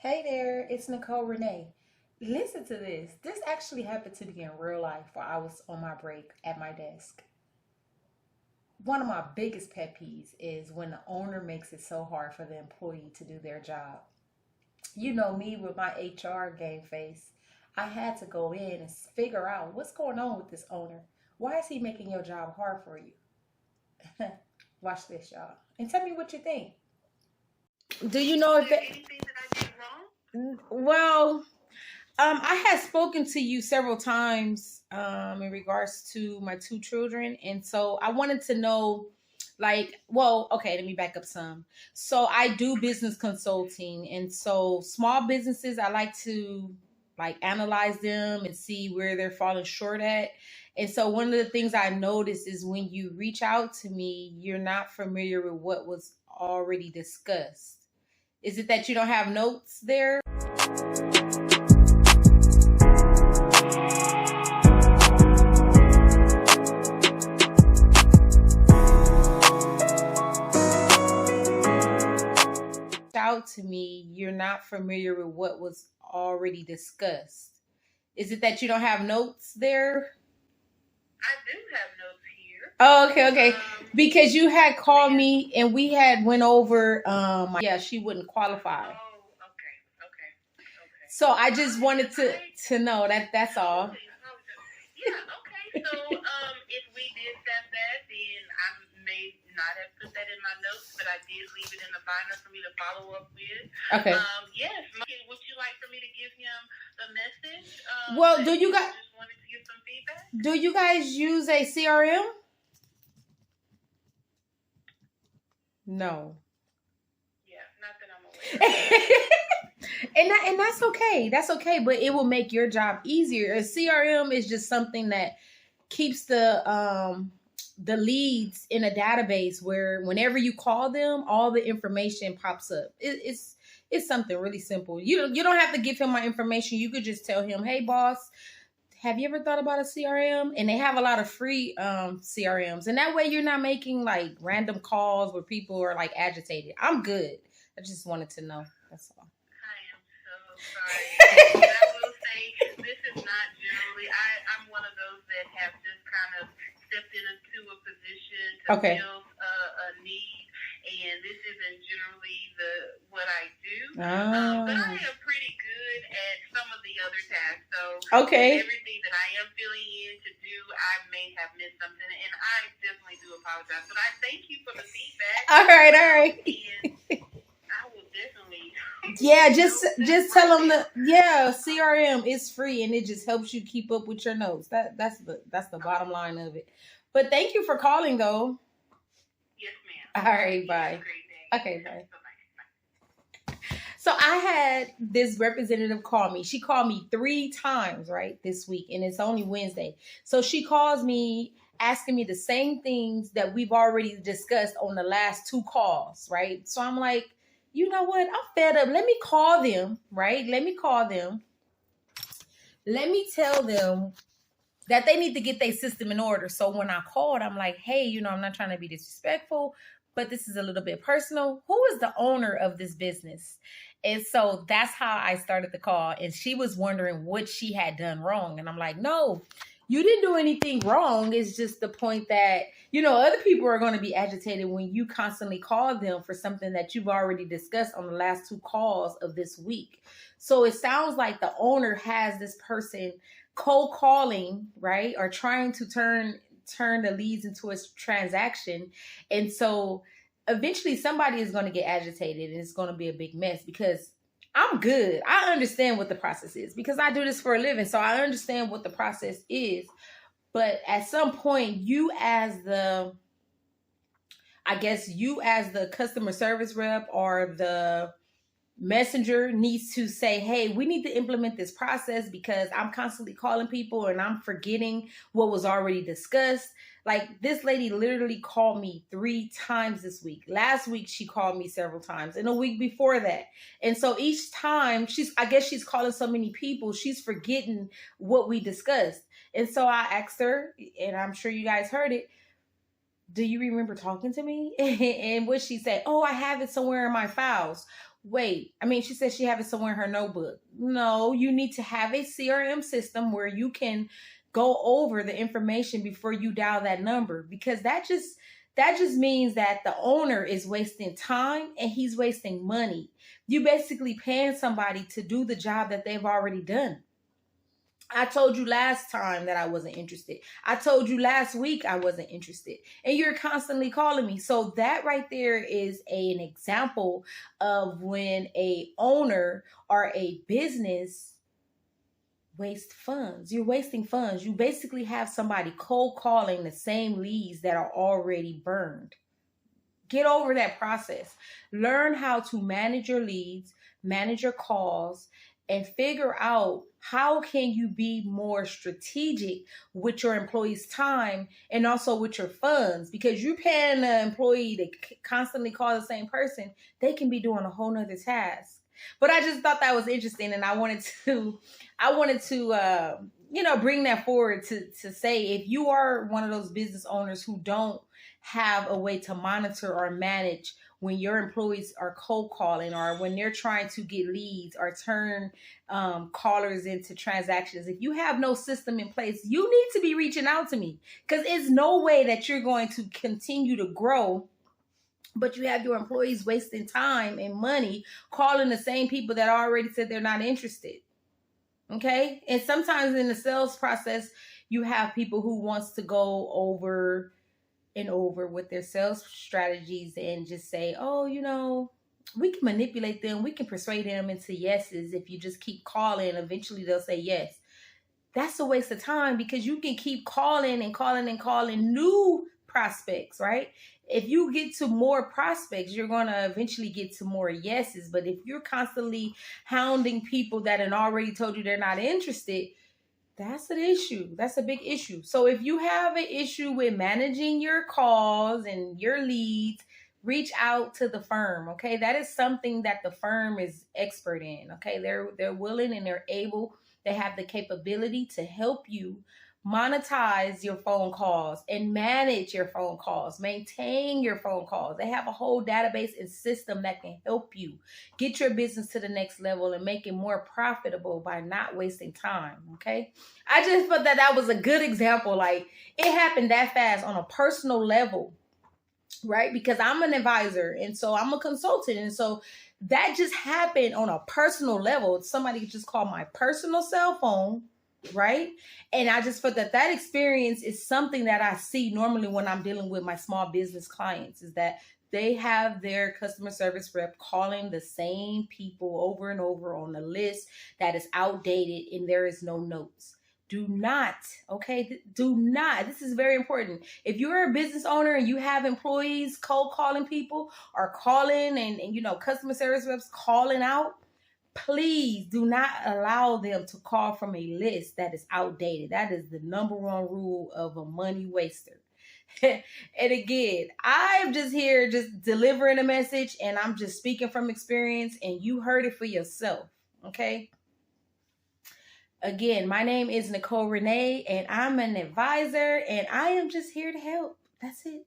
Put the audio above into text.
Hey there, it's Nicole Renee. Listen to this. This actually happened to me in real life while I was on my break at my desk. One of my biggest pet peeves is when the owner makes it so hard for the employee to do their job. You know me with my HR game face. I had to go in and figure out what's going on with this owner. Why is he making your job hard for you? Watch this, y'all. And tell me what you think. Do you know if anything that I did wrong? well, I had spoken to you several times in regards to my two children, and so I wanted to know, okay, let me back up some. So I do business consulting, and so small businesses, I like to analyze them and see where they're falling short at. And so one of the things I noticed is when you reach out to me, you're not familiar with what was already discussed. Is it that you don't have notes there? Out to me, you're not familiar with what was already discussed. Is it that you don't have notes there? I do have notes here. Oh, okay. Because you had called me and we had went over yeah, she wouldn't qualify. Oh, okay. So I just wanted to know that's all. Yeah, okay. So if we did that, then I may not have put that in my notes, but I did leave it in the binder for me to follow up with. Okay. Yes. Would you like for me to give him the message? Well, do you guys just wanted to get some feedback? Do you guys use a CRM? No. Yeah, not that I'm aware of. And that's okay. That's okay, but it will make your job easier. A CRM is just something that keeps the leads in a database where whenever you call them, all the information pops up. It's something really simple. You don't have to give him my information. You could just tell him, "Hey, boss, have you ever thought about a CRM?" And they have a lot of free CRMs, and that way you're not making random calls where people are agitated. I'm good. I just wanted to know. That's all. I am so sorry. And I will say this is not generally. I'm one of those that have just kind of stepped into a position to fill a need, and this isn't generally what I do. But I am pretty good at some of the other tasks. So everything that I am filling in to do, I may have missed something, and I definitely do apologize. But I thank you for the feedback. All right. And I will definitely. Yeah, just tell them CRM is free and it just helps you keep up with your notes. That's the bottom line of it. But thank you for calling though. Yes, ma'am. All right, bye. Have a great day. Okay, bye. So I had this representative call me. She called me 3 times, right, this week, and it's only Wednesday. So she calls me asking me the same things that we've already discussed on the last 2 calls, right? So I'm like, you know what? I'm fed up. Let me call them, right? Let me call them. Let me tell them that they need to get their system in order. So when I called, I'm like, hey, I'm not trying to be disrespectful, but this is a little bit personal. Who is the owner of this business? And so that's how I started the call. And she was wondering what she had done wrong. And I'm like, no, you didn't do anything wrong. It's just the point that, other people are going to be agitated when you constantly call them for something that you've already discussed on the last 2 calls of this week. So it sounds like the owner has this person cold calling, right? Or trying to turn the leads into a transaction. And so eventually somebody is going to get agitated and it's going to be a big mess because I'm good. I understand what the process is because I do this for a living. So I understand what the process is. But at some point, you as the customer service rep or the messenger needs to say, hey, we need to implement this process because I'm constantly calling people and I'm forgetting what was already discussed. Like this lady literally called me 3 times this week. Last week, she called me several times and a week before that. And so each time she's calling so many people, she's forgetting what we discussed. And so I asked her, and I'm sure you guys heard it, do you remember talking to me? And what she said, oh, I have it somewhere in my files. Wait, I mean, she said she have it somewhere in her notebook. No, you need to have a CRM system where you can go over the information before you dial that number, because that just means that the owner is wasting time and he's wasting money. You basically paying somebody to do the job that they've already done. I told you last time that I wasn't interested. I told you last week I wasn't interested. And you're constantly calling me. So that right there is an example of when a owner or a business waste funds. You're wasting funds. You basically have somebody cold calling the same leads that are already burned. Get over that process. Learn how to manage your leads, manage your calls, and figure out how can you be more strategic with your employees' time and also with your funds, because you're paying an employee to constantly call the same person. They can be doing a whole nother task. But I just thought that was interesting, and I wanted to bring that forward to say, if you are one of those business owners who don't have a way to monitor or manage when your employees are cold calling or when they're trying to get leads or turn callers into transactions, if you have no system in place, you need to be reaching out to me, because it's no way that you're going to continue to grow, but you have your employees wasting time and money calling the same people that already said they're not interested. Okay? And sometimes in the sales process, you have people who wants to go over and over with their sales strategies and just say, oh, we can manipulate them. We can persuade them into yeses. If you just keep calling, eventually they'll say yes. That's a waste of time, because you can keep calling and calling and calling new prospects, right? If you get to more prospects, you're going to eventually get to more yeses. But if you're constantly hounding people that had already told you they're not interested, that's an issue. That's a big issue. So if you have an issue with managing your calls and your leads, reach out to the firm, okay? That is something that the firm is expert in, okay? They're willing and they're able. They have the capability to help you monetize your phone calls and manage your phone calls, maintain your phone calls. They have a whole database and system that can help you get your business to the next level and make it more profitable by not wasting time, okay? I just thought that was a good example. Like, it happened that fast on a personal level, right? Because I'm an advisor and so I'm a consultant. And so that just happened on a personal level. Somebody just called my personal cell phone, right? And I just felt that experience is something that I see normally when I'm dealing with my small business clients, is that they have their customer service rep calling the same people over and over on a list that is outdated and there is no notes. Do not, okay? Do not. This is very important. If you're a business owner and you have employees cold calling people or calling and customer service reps calling out, please do not allow them to call from a list that is outdated. That is the number one rule of a money waster. And again, I'm just here just delivering a message, and I'm just speaking from experience, and you heard it for yourself, okay? Again, my name is Nicole Renee, and I'm an advisor, and I am just here to help. That's it.